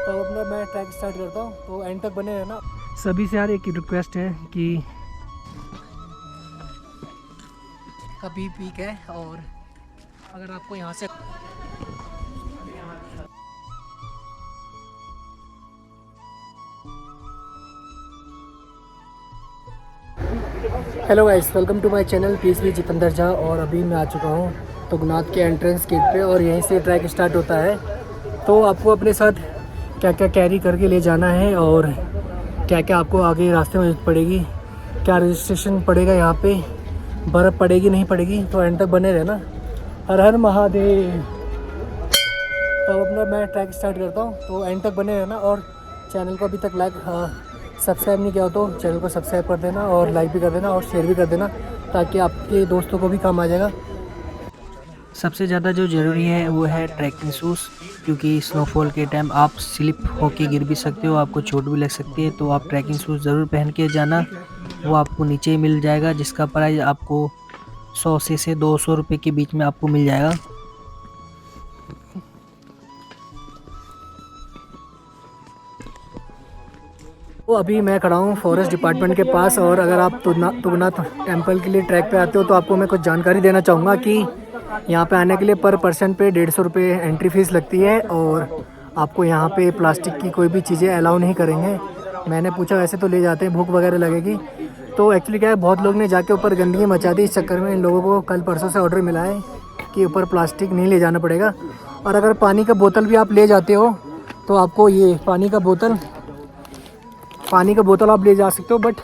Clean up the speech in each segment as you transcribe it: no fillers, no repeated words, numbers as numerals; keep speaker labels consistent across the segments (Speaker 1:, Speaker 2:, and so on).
Speaker 1: तो अब मैं ट्रैक स्टार्ट करता हूँ, तो एंड तक बने रहना। सभी से यार एक रिक्वेस्ट है कि अभी पीक है और अगर आपको यहाँ से hello guys, welcome to my channel PSV Jitendra Jha. और अभी मैं आ चुका हूँ तुंगनाथ के एंट्रेंस गेट पे और यहीं से ट्रैक स्टार्ट होता है। तो आपको अपने साथ क्या क्या कैरी करके ले जाना है और क्या क्या आपको आगे रास्ते में जरूरत पड़ेगी, क्या रजिस्ट्रेशन पड़ेगा, यहाँ पे बर्फ़ पड़ेगी नहीं पड़ेगी, तो एंड तक बने रहना। हर हर महादेव। तो अपना मैं ट्रैक स्टार्ट करता हूँ, तो एंड तक बने रहना। और चैनल को अभी तक सब्सक्राइब नहीं किया हो तो चैनल को सब्सक्राइब कर देना और लाइक भी कर देना और शेयर भी कर देना, ताकि आपके दोस्तों को भी काम आ जाएगा।
Speaker 2: सबसे ज़्यादा जो ज़रूरी है वो है ट्रैकिंग शूज़, क्योंकि स्नोफॉल के टाइम आप स्लिप होके गिर भी सकते हो, आपको चोट भी लग सकती है। तो आप ट्रैकिंग शूज़ ज़रूर पहन के जाना। वो आपको नीचे ही मिल जाएगा, जिसका प्राइस आपको 100 से 200 रुपये के बीच में आपको मिल जाएगा।
Speaker 1: तो अभी मैं खड़ा हूँ फॉरेस्ट डिपार्टमेंट के पास। और अगर आप तुंगनाथ टेम्पल के लिए ट्रैक पे आते हो तो आपको मैं कुछ जानकारी देना चाहूँगा कि यहाँ पे आने के लिए पर पर्सन पे 150 रुपये एंट्री फ़ीस लगती है। और आपको यहाँ पे प्लास्टिक की कोई भी चीज़ें अलाउ नहीं करेंगे। मैंने पूछा, वैसे तो ले जाते हैं, भूख वगैरह लगेगी। तो एक्चुअली क्या है, बहुत लोग ने जाके ऊपर गंदगी मचा दी। इस चक्कर में इन लोगों को कल परसों से ऑर्डर मिला है कि ऊपर प्लास्टिक नहीं ले जाना पड़ेगा। और अगर पानी का बोतल भी आप ले जाते हो तो आपको ये पानी का बोतल आप ले जा सकते हो, बट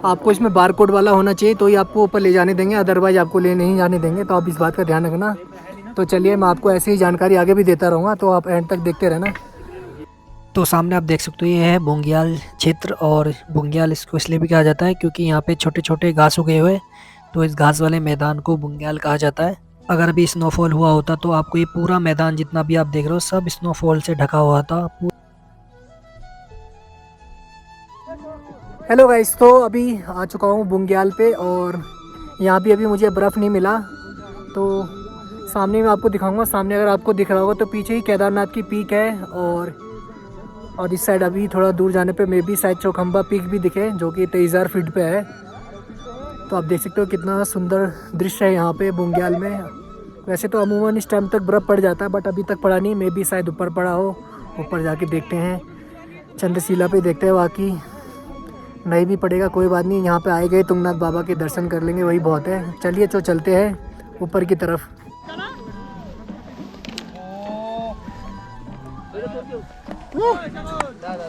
Speaker 1: आपको इसमें बारकोड वाला होना चाहिए तो ही आपको ऊपर ले जाने देंगे, अदरवाइज आपको ले नहीं जाने देंगे। तो आप इस बात का ध्यान रखना। तो चलिए, मैं आपको ऐसी ही जानकारी आगे भी देता रहूँगा, तो आप एंड तक देखते रहना।
Speaker 2: तो सामने आप देख सकते हो, ये है बुंग्याल क्षेत्र। और बुंग्याल इसको इसलिए भी कहा जाता है क्योंकि यहाँ पे छोटे छोटे घास उगे हुए, तो इस घास वाले मैदान को बुंग्याल कहा जाता है। अगर अभी स्नोफॉल हुआ होता तो आपको ये पूरा मैदान जितना भी आप देख रहे हो सब स्नोफॉल से ढका हुआ था।
Speaker 1: हेलो गाइस, तो अभी आ चुका हूँ बुंग्याल पे और यहाँ भी अभी मुझे बर्फ़ नहीं मिला। तो सामने मैं आपको दिखाऊंगा। सामने अगर आपको दिख रहा होगा तो पीछे ही केदारनाथ की पीक है। और इस साइड अभी थोड़ा दूर जाने पे मे भी शायद चौखंबा पीक भी दिखे, जो कि 23,000 फीट पे है। तो आप देख सकते हो कितना सुंदर दृश्य है यहाँ पे बुंग्याल में। वैसे तो अमूमन इस टाइम तक बर्फ़ पड़ जाता है, बट अभी तक पड़ा नहीं। मे भी शायद ऊपर पड़ा हो। ऊपर जाके देखते हैं, चंद्रशिला पे देखते हैं। बाकी नहीं भी पड़ेगा कोई बात नहीं, यहाँ पे आए गए तुंगनाथ बाबा के दर्शन कर लेंगे, वही बहुत है। चलिए तो चलते हैं ऊपर की तरफ।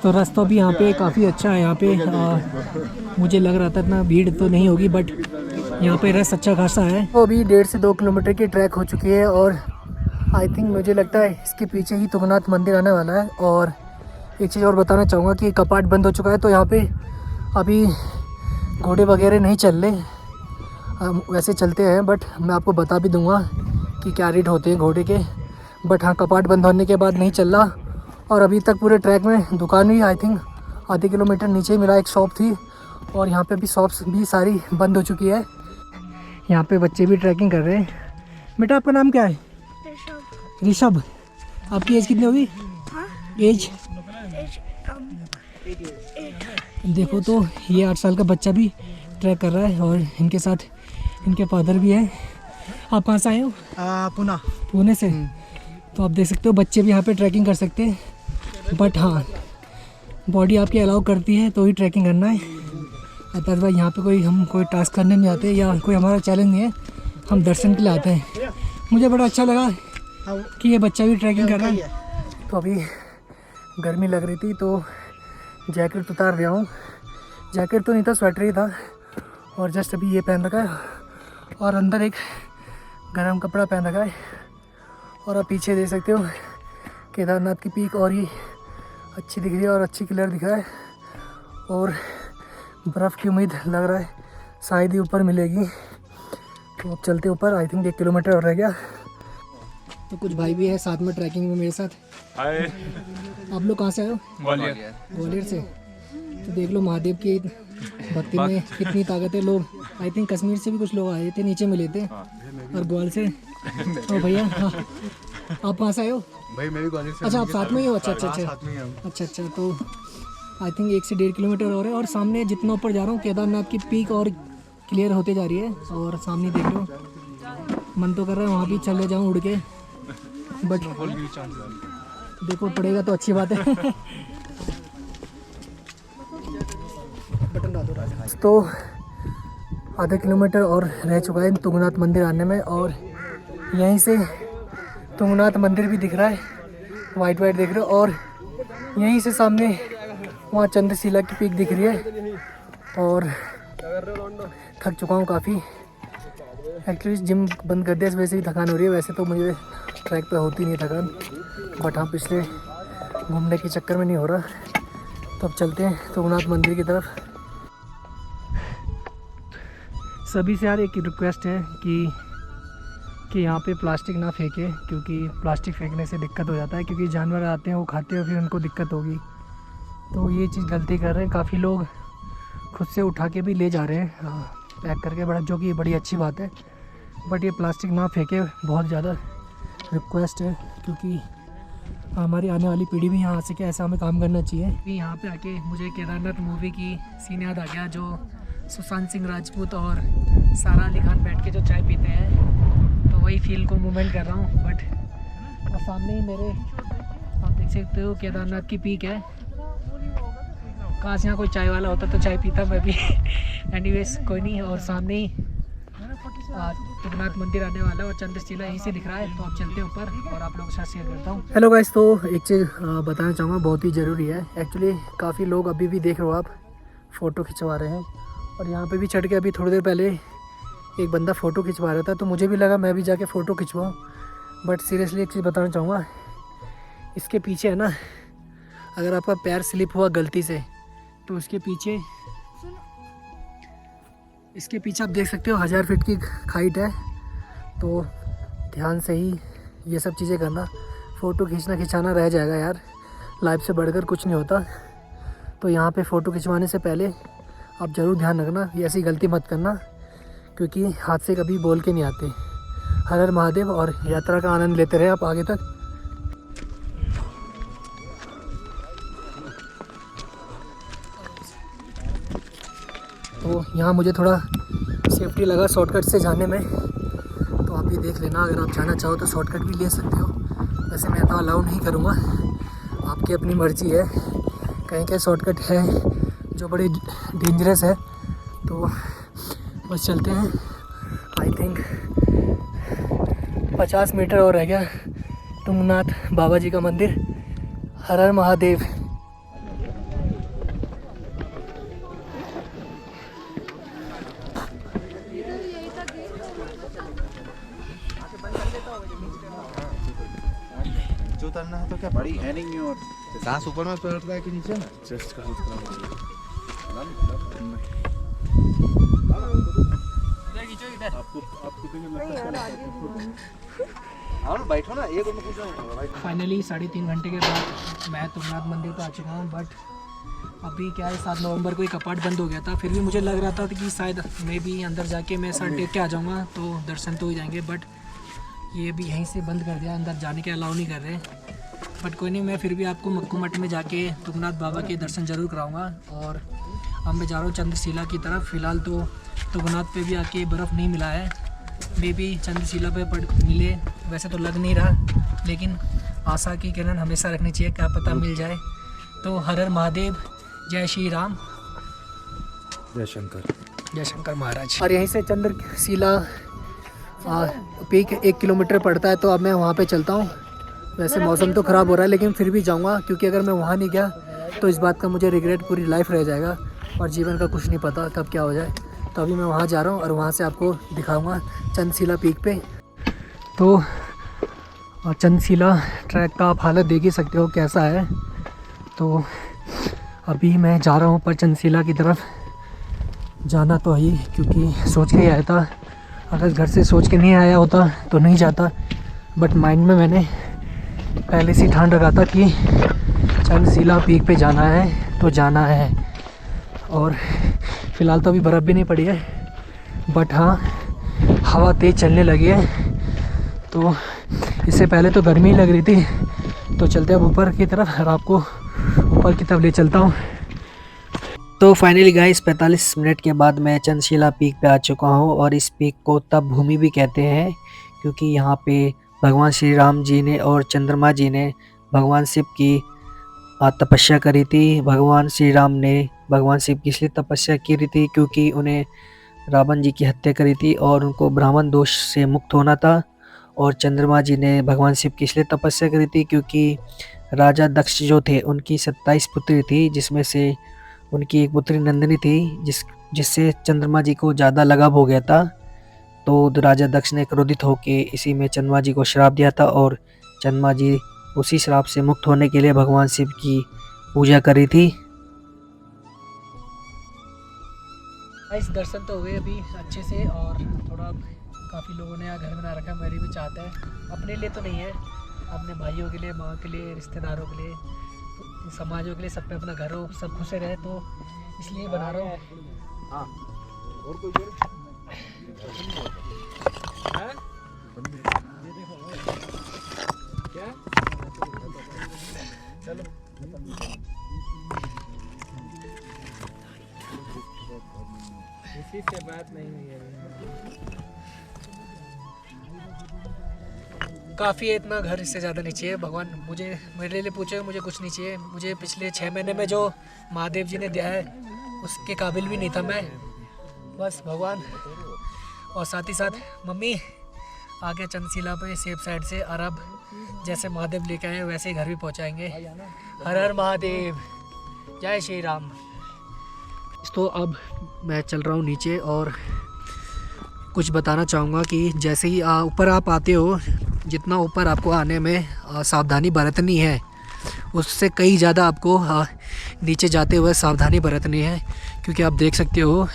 Speaker 1: तो रास्ता भी यहाँ पे काफ़ी अच्छा है। यहाँ पे मुझे लग रहा था इतना भीड़ तो नहीं होगी, बट यहाँ पे रस अच्छा खासा है। तो अभी 1.5 से 2 किलोमीटर की ट्रैक हो चुकी है और आई थिंक मुझे लगता है इसके पीछे ही तुंगनाथ मंदिर आने वाला है। और एक चीज़ और बताना चाहूँगा कि कपाट बंद हो चुका है, तो यहाँ पे अभी घोड़े वगैरह नहीं चल रहे। हम वैसे चलते हैं, बट मैं आपको बता भी दूंगा कि क्या रेट होते हैं घोड़े के। बट हाँ, कपाट बंद होने के बाद नहीं चल रहा। और अभी तक पूरे ट्रैक में दुकान भी आई थिंक आधे किलोमीटर नीचे मेरा एक शॉप थी, और यहाँ पे भी शॉप्स भी सारी बंद हो चुकी है। यहाँ पे बच्चे भी ट्रैकिंग कर रहे हैं। बेटा, आपका नाम क्या है? ऋषभ। आपकी एज कितनी होगी? एज देखो, तो ये 8 साल का बच्चा भी ट्रैक कर रहा है और इनके साथ इनके फादर भी हैं। आप कहाँ से आए हो? पुणे से। तो आप देख सकते हो बच्चे भी यहाँ पे ट्रैकिंग कर सकते हैं, बट हाँ, बॉडी आपकी अलाउ करती है तो ही ट्रैकिंग करना है। अदरवाइज यहाँ पे हम कोई टास्क करने नहीं आते या कोई हमारा चैलेंज नहीं है, हम दर्शन के लिए आते हैं। मुझे बड़ा अच्छा लगा कि ये बच्चा भी ट्रैकिंग कर रहा है। तो अभी गर्मी लग रही थी तो जैकेट उतार रहा हूँ। जैकेट तो नहीं था, स्वेटर ही था, और जस्ट अभी ये पहन रखा है और अंदर एक गर्म कपड़ा पहन रखा है। और आप पीछे देख सकते हो केदारनाथ की पीक, और ये अच्छी दिख रही है और अच्छी क्लियर दिख रहा है। और बर्फ़ की उम्मीद लग रहा है शायद ही ऊपर मिलेगी। तो अब चलते ऊपर। आई थिंक 1 किलोमीटर और रह गया। तो कुछ भाई भी है साथ में ट्रैकिंग में मेरे साथ। हाय। आप लोग कहाँ से आए हो? ग्वालियर से। तो देख लो महादेव की भक्ति में कितनी ताकत है। लोग आई थिंक कश्मीर से भी कुछ लोग आए थे, नीचे मिले थे, और ग्वाल से। तो भैया, हाँ, आप कहाँ से आए हो?
Speaker 3: भाई मैं भी कॉलेज से।
Speaker 1: अच्छा आप साथ में ही हो? अच्छा अच्छा
Speaker 3: हाँ,
Speaker 1: अच्छा
Speaker 3: साथ में ही हम।
Speaker 1: अच्छा अच्छा। तो आई थिंक 1 से 1.5 किलोमीटर और है, और सामने जितना ऊपर जा रहा हूँ केदारनाथ की पीक और क्लियर होते जा रही है, और सामने देख लो मन तो कर रहा है वहाँ भी चले जाऊँ उड़ के, बट देखो पड़ेगा तो अच्छी बात है। बटन डाल दो राजा। तो आधा किलोमीटर और रह चुका है तुंगनाथ मंदिर आने में, और यहीं से तुंगनाथ मंदिर भी दिख रहा है, वाइट वाइट दिख रहा है, और यहीं से सामने वहाँ चंद्रशिला की पीक दिख रही है। और थक चुका हूँ काफ़ी, एक्चुअली जिम बंद कर दिया इस वजह से ही थकान हो रही है, वैसे तो मुझे ट्रैक पे होती नहीं थकान, बट हाँ पिछले घूमने के चक्कर में नहीं हो रहा। तो अब चलते हैं तुंगनाथ मंदिर की तरफ। सभी से यार एक रिक्वेस्ट है कि यहाँ पे प्लास्टिक ना फेंके, क्योंकि प्लास्टिक फेंकने से दिक्कत हो जाता है, क्योंकि जानवर आते हैं वो खाते हैं फिर उनको दिक्कत होगी। तो ये चीज़ गलती कर रहे हैं काफ़ी लोग, खुद से उठा के भी ले जा रहे हैं पैक करके, बड़ा जो कि बड़ी अच्छी बात है, बट ये प्लास्टिक ना फेंके, बहुत ज़्यादा रिक्वेस्ट है, क्योंकि हमारी आने वाली पीढ़ी भी यहाँ आ सके, ऐसा हमें काम करना चाहिए। भी यहाँ पे आके मुझे केदारनाथ मूवी की सीन याद आ गया, जो सुशांत सिंह राजपूत और सारा अली खान बैठ के जो चाय पीते हैं, तो वही फील को मूवमेंट कर रहा हूँ। बट और सामने ही मेरे आप देख सकते हो केदारनाथ की पीक है। काश यहाँ कोई चाय वाला होता तो चाय पीता मैं भी। एनीवेज कोई नहीं। और सामने ही तुंगनाथ मंदिर आने वाला है और चंद्रशिला यहीं से दिख रहा है। तो आप चलते हैं ऊपर और आप लोगों के साथ शेयर करता हूँ। हेलो गाइस, तो एक चीज़ बताना चाहूँगा, बहुत ही ज़रूरी है। एक्चुअली काफ़ी लोग अभी भी देख रहे हो आप, फ़ोटो खिंचवा रहे हैं, और यहाँ पे भी चढ़ के अभी थोड़ी देर पहले एक बंदा फ़ोटो खिंचवा रहा था, तो मुझे भी लगा मैं भी जाके फ़ोटो खिंचवाऊँ। बट सीरियसली एक चीज़ बताना चाहूँगा, इसके पीछे है ना, अगर आपका पैर स्लिप हुआ गलती से तो इसके पीछे आप देख सकते हो 1000 फीट की हाइट है। तो ध्यान से ही ये सब चीज़ें करना, फ़ोटो खिंचाना रह जाएगा यार, लाइफ से बढ़कर कुछ नहीं होता। तो यहाँ पे फ़ोटो खिंचवाने से पहले आप ज़रूर ध्यान रखना, ये ऐसी गलती मत करना, क्योंकि हाथ से कभी बोल के नहीं आते। हर हर महादेव, और यात्रा का आनंद लेते रहे आप आगे तक। तो यहाँ मुझे थोड़ा सेफ्टी लगा शॉर्टकट से जाने में, तो आप भी देख लेना, अगर आप जाना चाहो तो शॉर्टकट भी ले सकते हो। वैसे मैं तो अलाउ नहीं करूँगा, आपकी अपनी मर्ज़ी है। कहीं कहीं शॉर्टकट है जो बड़ी डेंजरस है, तो बस चलते हैं। आई थिंक 50 मीटर और रह गया तुंगनाथ बाबा जी का मंदिर। हर हर महादेव।
Speaker 3: जो उतरना है तो क्या बड़ी है नहीं, और सांस ऊपर में उतरता है कि नीचे ना, चेस्ट का आपको बैठो ना, एक
Speaker 1: फाइनली 3.5 घंटे के बाद मैं तुंगनाथ मंदिर पर आ चुका हूँ। बट अभी क्या है, 7 नवंबर को ही कपाट बंद हो गया था, फिर भी मुझे लग रहा था कि शायद मैं भी अंदर जाके मैं सर टेक के आ जाऊँगा तो दर्शन तो हो जाएंगे। बट ये भी यहीं से बंद कर दिया, अंदर जाने के अलाउ नहीं कर रहे। बट कोई नहीं, मैं फिर भी आपको मक्कू मठ में जाके तुंगनाथ बाबा के दर्शन ज़रूर कराऊंगा। और अब मैं जा रहा हूँ चंद्रशिला की तरफ। फ़िलहाल तो तुंगनाथ पे भी आके बर्फ़ नहीं मिला है, मे भी चंद्रशिला पे मिले, वैसे तो लग नहीं रहा, लेकिन आशा की किरण हमेशा रखनी चाहिए, क्या पता मिल जाए। तो हर हर महादेव, जय श्री राम,
Speaker 3: जय शंकर
Speaker 1: महाराज। और यहीं से चंद्रशिला पीक 1 किलोमीटर पड़ता है, तो अब मैं वहाँ पे चलता हूँ। वैसे मौसम तो ख़राब हो रहा है, लेकिन फिर भी जाऊँगा, क्योंकि अगर मैं वहाँ नहीं गया तो इस बात का मुझे रिग्रेट पूरी लाइफ रह जाएगा, और जीवन का कुछ नहीं पता कब क्या हो जाए। तो अभी मैं वहाँ जा रहा हूँ और वहाँ से आपको दिखाऊँगा चंद्रशिला पीक पे। तो चंद्रशिला ट्रैक का आप हालत देख ही सकते हो कैसा है। तो अभी मैं जा रहा हूँ पर चंद्रशिला की तरफ। जाना तो है, क्योंकि सोच के ही आया था, अगर घर से सोच के नहीं आया होता तो नहीं जाता। बट माइंड में मैंने पहले से ठान रखा था कि चंद्रशिला पीक पे जाना है तो जाना है। और फ़िलहाल तो अभी बर्फ़ भी नहीं पड़ी है, बट हाँ हवा तेज़ चलने लगी है। तो इससे पहले तो गर्मी ही लग रही थी। तो चलते अब ऊपर की तरफ और आपको ऊपर की तरफ ले चलता हूँ।
Speaker 2: तो फाइनली गाइस 45 मिनट के बाद मैं चंद्रशिला पीक पे आ चुका हूँ और इस पीक को तप भूमि भी कहते हैं क्योंकि यहाँ पे भगवान श्री राम जी ने और चंद्रमा जी ने भगवान शिव की तपस्या करी थी। भगवान श्री राम ने भगवान शिव की इसलिए तपस्या की थी क्योंकि उन्हें रावण जी की हत्या करी थी और उनको ब्राह्मण दोष से मुक्त होना था। और चंद्रमा जी ने भगवान शिव की इसलिए तपस्या करी थी क्योंकि राजा दक्ष जो थे उनकी 27 पुत्री थी, जिसमें से उनकी एक पुत्री नंदिनी थी जिससे चंद्रमा जी को ज़्यादा लगाव हो गया था। तो राजा दक्ष ने क्रोधित होकर इसी में चंद्रमा जी को श्राप दिया था और चंद्रमा जी उसी श्राप से मुक्त होने के लिए भगवान शिव की पूजा करी थी।
Speaker 1: इस दर्शन तो हुए अभी अच्छे से और थोड़ा काफ़ी लोगों ने यहाँ घर बना रखा है। मेरी भी चाहता है, अपने लिए तो नहीं है, अपने भाइयों के लिए, माँ के लिए, रिश्तेदारों के लिए, समाजों के लिए, सब पे अपना घर हो, सब खुश रहे, तो इसलिए बना रहा हूँ। हाँ और कोई क्या चलो इसी से बात नहीं हुई है। काफ़ी है, इतना घर इससे ज़्यादा नहीं चाहिए। भगवान मुझे मेरे लिए पूछे, मुझे कुछ नहीं चाहिए। मुझे पिछले 6 महीने में जो महादेव जी ने दिया है उसके काबिल भी नहीं था मैं, बस भगवान। और साथ ही साथ मम्मी आगे चंद्रशिला पे सेफ साइड से, और अब जैसे महादेव लेके आए वैसे ही घर भी पहुंचाएंगे। हर हर महादेव, जय श्री राम। तो अब मैं चल रहा हूँ नीचे और कुछ बताना चाहूँगा कि जैसे ही ऊपर आप आते हो, जितना ऊपर आपको आने में सावधानी बरतनी है उससे कई ज़्यादा आपको नीचे जाते हुए सावधानी बरतनी है। क्योंकि आप देख सकते हो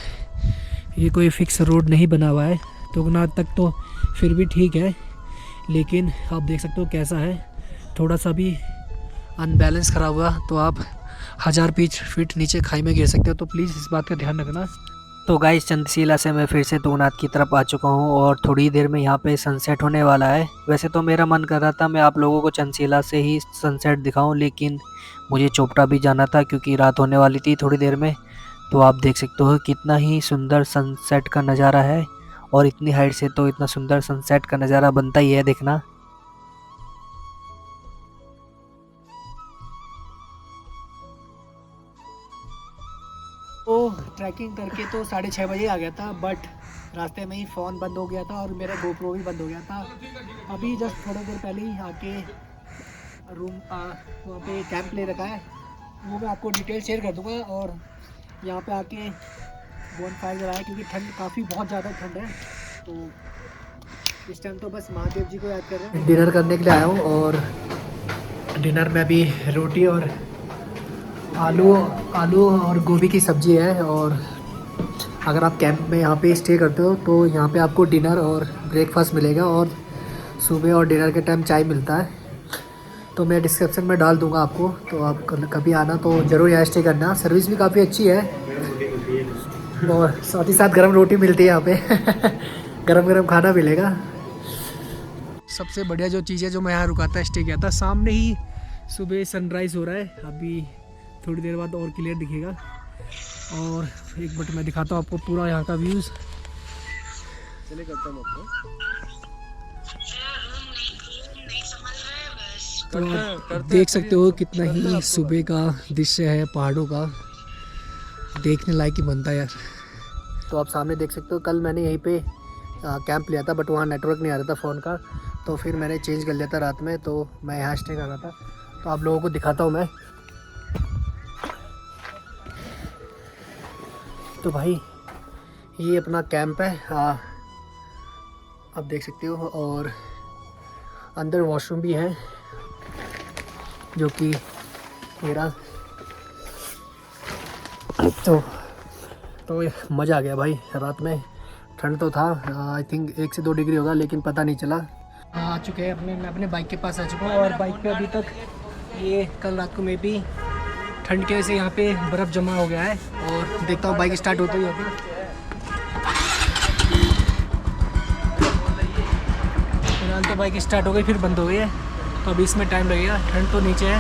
Speaker 1: ये कोई फिक्स रोड नहीं बना हुआ है, तुंगनाथ तक तो फिर भी ठीक है, लेकिन आप देख सकते हो कैसा है। थोड़ा सा भी अनबैलेंस खराब हुआ तो आप 1000 फीट नीचे खाई में गिर सकते हो, तो प्लीज़ इस बात का ध्यान रखना।
Speaker 2: तो गाइस चंद्रशिला से मैं फिर से तुंगनाथ की तरफ आ चुका हूँ और थोड़ी देर में यहाँ पे सनसेट होने वाला है। वैसे तो मेरा मन कर रहा था मैं आप लोगों को चंद्रशिला से ही सनसेट दिखाऊं, लेकिन मुझे चोपटा भी जाना था क्योंकि रात होने वाली थी थोड़ी देर में। तो आप देख सकते हो कितना ही सुंदर सनसेट का नज़ारा है और इतनी हाइट से तो इतना सुंदर सनसेट का नज़ारा बनता ही है देखना।
Speaker 1: तो ट्रैकिंग करके तो 6:30 बजे आ गया था, बट रास्ते में ही फ़ोन बंद हो गया था और मेरा गोप्रो भी बंद हो गया था। अभी जस्ट थोड़ी देर पहले ही आके रूम वहाँ पे कैंप ले रखा है, वो मैं आपको डिटेल शेयर कर दूँगा। और यहाँ पे आके बोन फायर जलाया क्योंकि ठंड काफ़ी बहुत ज़्यादा ठंड है, तो इस टाइम तो बस महादेव जी को याद कर रहे हैं। डिनर करने के लिए आया हूँ और डिनर में अभी रोटी और आलू और गोभी की सब्ज़ी है। और अगर आप कैंप में यहाँ पे स्टे करते हो तो यहाँ पे आपको डिनर और ब्रेकफास्ट मिलेगा और सुबह और डिनर के टाइम चाय मिलता है। तो मैं डिस्क्रिप्शन में डाल दूँगा आपको, तो आप कभी आना तो ज़रूर यहाँ स्टे करना। सर्विस भी काफ़ी अच्छी है और साथ ही साथ गर्म रोटी मिलती है यहाँ पे गरम गरम खाना मिलेगा। सबसे बढ़िया जो चीज़ है, जो मैं यहाँ रुका था, स्टे किया था, सामने ही सुबह सनराइज़ हो रहा है। अभी थोड़ी देर बाद और क्लियर दिखेगा और एक मिनट मैं दिखाता हूँ आपको पूरा यहाँ का व्यूज़। चले करता हूँ आपको, तो आप देख सकते हो कितना ही सुबह का दृश्य है, पहाड़ों का देखने लायक ही बनता है यार। तो आप सामने देख सकते हो, कल मैंने यहीं पे कैंप लिया था बट वहाँ नेटवर्क नहीं आ रहा था फ़ोन का, तो फिर मैंने चेंज कर लिया था रात में, तो मैं यहाँ स्टे कर रहा था। तो आप लोगों को दिखाता हूँ मैं। तो भाई ये अपना कैंप है, आप देख सकते हो, और अंदर वॉशरूम भी है जो कि मेरा तो मज़ा आ गया भाई। रात में ठंड तो था, आई थिंक 1 से 2 डिग्री होगा, लेकिन पता नहीं चला। आ चुके हैं मैं अपने बाइक के पास आ चुका हूँ और बाइक पे अभी तक ये कल रात को में भी ठंड की वजह से यहाँ पे बर्फ़ जमा हो गया है। और देखता हूँ बाइक स्टार्ट होती है अभी। फिलहाल तो बाइक स्टार्ट हो गई फिर बंद हो गई है, तो अभी इसमें टाइम लगेगा। ठंड तो नीचे है,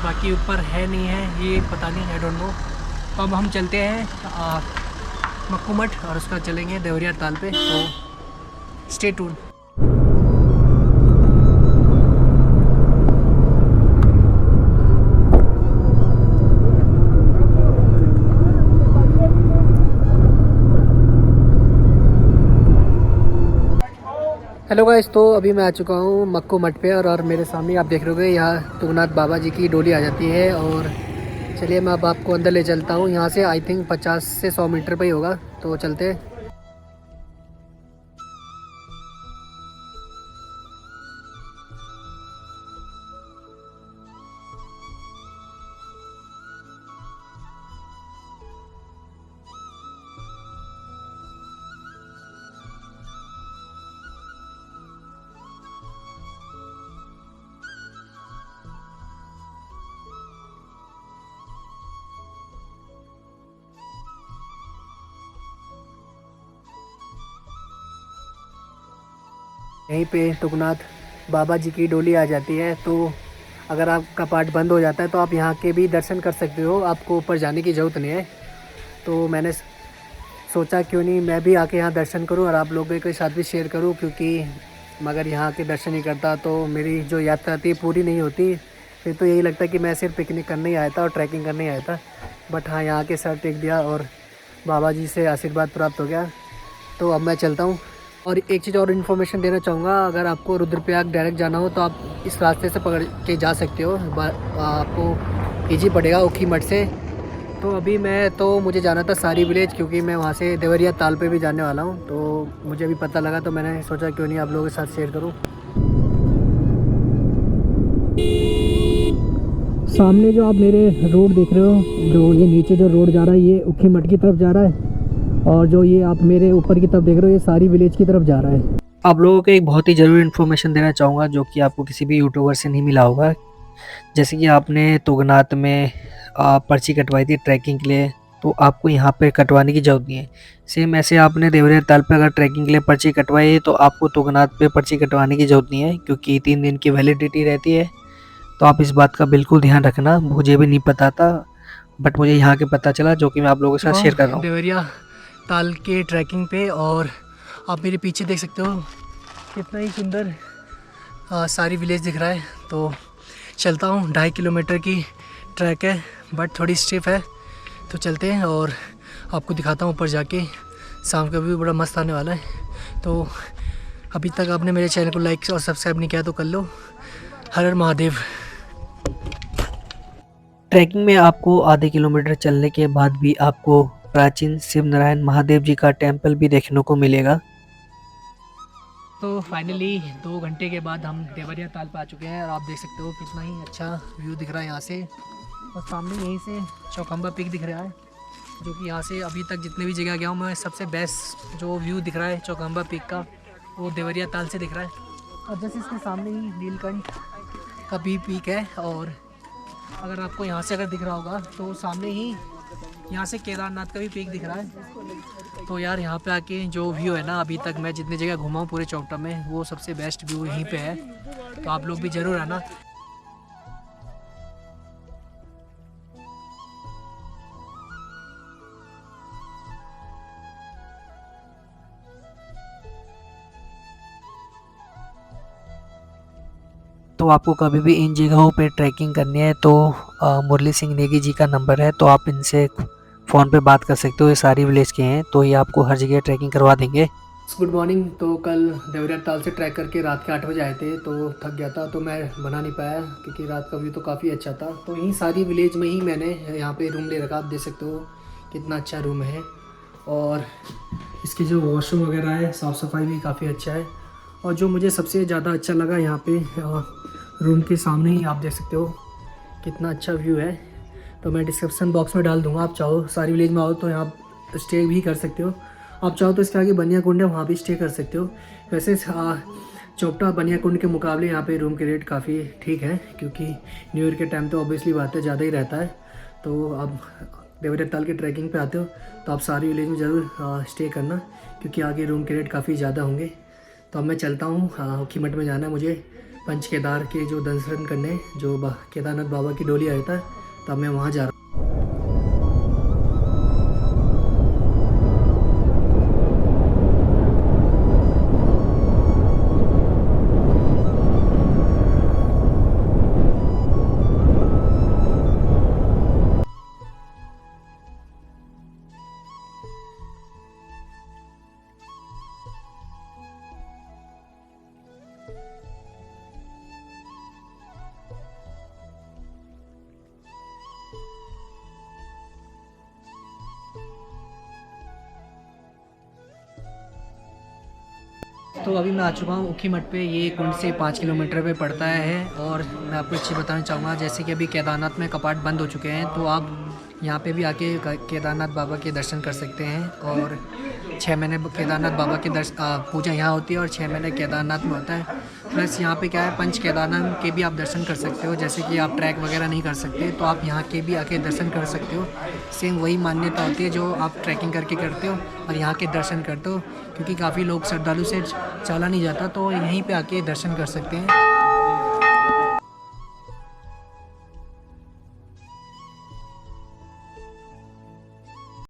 Speaker 1: बाकी ऊपर है नहीं है ये पता नहीं, आई डोंट नो। तो अब हम चलते हैं मक्कू मठ और उसका चलेंगे देवरिया ताल पे, तो स्टे ट्यून। हेलो गाइस, तो अभी मैं आ चुका हूँ मक्कू मठ पे और मेरे सामने आप देख रहे होगे यहाँ तुंगनाथ बाबा जी की डोली आ जाती है। और चलिए मैं अब आपको अंदर ले चलता हूँ। यहाँ से आई थिंक 50 से 100 मीटर पे ही होगा, तो चलते हैं। यहीं पे तुंगनाथ बाबा जी की डोली आ जाती है, तो अगर आपका पार्ट बंद हो जाता है तो आप यहाँ के भी दर्शन कर सकते हो, आपको ऊपर जाने की ज़रूरत नहीं है। तो मैंने सोचा क्यों नहीं मैं भी आके यहाँ दर्शन करूँ और आप लोगों के साथ भी शेयर करूँ, क्योंकि मगर यहाँ के दर्शन नहीं करता तो मेरी जो यात्रा थी पूरी नहीं होती। फिर तो यही लगता कि मैं सिर्फ पिकनिक करने ही आया था और ट्रैकिंग करने ही आया था। बट हाँ, यहाँ के सर टेक दिया और बाबा जी से आशीर्वाद प्राप्त हो गया, तो अब मैं चलता हूँ। और एक चीज़ और इन्फॉर्मेशन देना चाहूँगा, अगर आपको रुद्रप्रयाग डायरेक्ट जाना हो तो आप इस रास्ते से पकड़ के जा सकते हो, आपको ईजी पड़ेगा उखी मठ से। तो अभी मुझे जाना था सारी विलेज, क्योंकि मैं वहाँ से देवरिया ताल पे भी जाने वाला हूँ, तो मुझे भी पता लगा तो मैंने सोचा क्यों नहीं आप लोगों के साथ शेयर करूँ। सामने जो आप मेरे रोड देख रहे हो, जो ये नीचे जो रोड जा रहा है ये उखी मठ की तरफ जा रहा है, और जो ये आप मेरे ऊपर की तरफ देख रहे हो ये सारी विलेज की तरफ जा रहा है।
Speaker 2: आप लोगों को एक बहुत ही ज़रूरी इन्फॉर्मेशन देना चाहूँगा जो कि आपको किसी भी यूट्यूबर से नहीं मिला होगा। जैसे कि आपने तुंगनाथ में पर्ची कटवाई थी ट्रैकिंग के लिए, तो आपको यहाँ पे कटवाने की ज़रूरत नहीं है। सेम ऐसे आपने देवरिया ताल पे अगर ट्रैकिंग के लिए पर्ची कटवाई है तो आपको तुंगनाथ पे पर्ची कटवाने की ज़रूरत नहीं है, क्योंकि 3 दिन की वैलिडिटी रहती है। तो आप इस बात का बिल्कुल ध्यान रखना। मुझे भी नहीं पता था, बट मुझे यहाँ के पता चला, जो कि मैं आप लोगों के साथ शेयर कर रहा हूँ।
Speaker 1: देवरिया ताल के ट्रैकिंग पे, और आप मेरे पीछे देख सकते हो कितना ही सुंदर सारी विलेज दिख रहा है। तो चलता हूँ, 2.5 किलोमीटर की ट्रैक है बट थोड़ी स्टिफ है, तो चलते हैं और आपको दिखाता हूँ ऊपर जाके। शाम का व्यू बड़ा मस्त आने वाला है। तो अभी तक आपने मेरे चैनल को लाइक और सब्सक्राइब नहीं किया तो कर लो। हर हर महादेव।
Speaker 2: ट्रैकिंग में आपको आधे किलोमीटर चलने के बाद भी आपको प्राचीन शिव नारायण महादेव जी का टेम्पल भी देखने को मिलेगा।
Speaker 1: तो फाइनली 2 घंटे के बाद हम देवरिया ताल पे आ चुके हैं, और आप देख सकते हो कितना ही अच्छा व्यू दिख रहा है यहाँ से। और सामने यहीं से चौखंबा पीक दिख रहा है, जो कि यहाँ से अभी तक जितने भी जगह गया हूँ मैं सबसे बेस्ट जो व्यू दिख रहा है चौखंबा पीक का, वो देवरिया ताल से दिख रहा है। और जैसे इसके सामने ही नीलकंठ का भी पीक है, और अगर आपको यहाँ से अगर दिख रहा होगा तो सामने ही यहाँ से केदारनाथ का भी पीक दिख रहा है। तो यार यहाँ पे आके जो व्यू है ना, अभी तक मैं जितनी जगह घुमा हूँ पूरे चौकटा में, वो सबसे बेस्ट व्यू यहीं पे है। तो आप लोग भी ज़रूर आना।
Speaker 2: तो आपको कभी भी इन जगहों पे ट्रैकिंग करनी है तो मुरली सिंह नेगी जी का नंबर है, तो आप इनसे फ़ोन पे बात कर सकते हो। ये सारी विलेज के हैं, तो ये आपको हर जगह ट्रैकिंग करवा देंगे।
Speaker 1: Good morning. तो कल देवरिया ताल से ट्रैक करके रात के 8 बजे आए थे, तो थक गया था तो मैं बना नहीं पाया, क्योंकि रात का व्यू तो काफ़ी अच्छा था। तो यहीं सारी विलेज में ही मैंने यहाँ पे रूम ले रखा। आप देख सकते हो कितना अच्छा रूम है, और इसकी जो वॉशरूम वगैरह है, साफ़ सफाई भी काफ़ी अच्छा है। और जो मुझे सबसे ज़्यादा अच्छा लगा यहाँ पे रूम के सामने ही आप देख सकते हो कितना अच्छा व्यू है। तो मैं डिस्क्रिप्शन बॉक्स में डाल दूँगा, आप चाहो सारी विलेज में आओ तो यहाँ स्टे भी कर सकते हो। आप चाहो तो इसके आगे बनिया कुंड है, वहाँ भी स्टे कर सकते हो। वैसे चौपटा बनिया कुंड के मुकाबले यहाँ पे रूम के रेट काफ़ी ठीक है, क्योंकि न्यू ईयर के टाइम तो ऑब्वियसली बात है ज़्यादा ही रहता है। तो आप देवरिया ताल के ट्रैकिंग पे आते हो तो आप सारी विलेज में ज़रूर स्टे करना, क्योंकि आगे रूम के रेट काफ़ी ज़्यादा होंगे। तो अब मैं चलता हूँ ऊखीमठ में जाना है मुझे पंच केदार के जो दर्शन करने, जो केदारनाथ बाबा की डोली आया था, तो अब मैं वहाँ जा रहा हूँ। तो अभी मैं आ चुका हूँ ऊखीमठ पे। ये कुंड से 5 किलोमीटर पे पड़ता है। और मैं आपको एक चीज़ बताना चाहूँगा, जैसे कि अभी केदारनाथ में कपाट बंद हो चुके हैं, तो आप यहाँ पे भी आके केदारनाथ बाबा के दर्शन कर सकते हैं। और 6 महीने केदारनाथ बाबा की पूजा यहाँ होती है और 6 महीने केदारनाथ में होता है। प्लस यहाँ पे क्या है, पंच केदारनाथ के भी आप दर्शन कर सकते हो। जैसे कि आप ट्रैक वगैरह नहीं कर सकते, तो आप यहाँ के भी आके दर्शन कर सकते हो। सेम वही मान्यता होती है जो आप ट्रैकिंग करके करते हो और यहाँ के दर्शन करते हो, क्योंकि काफ़ी लोग श्रद्धालु से चला नहीं जाता, तो यहीं पे आके दर्शन कर सकते हैं।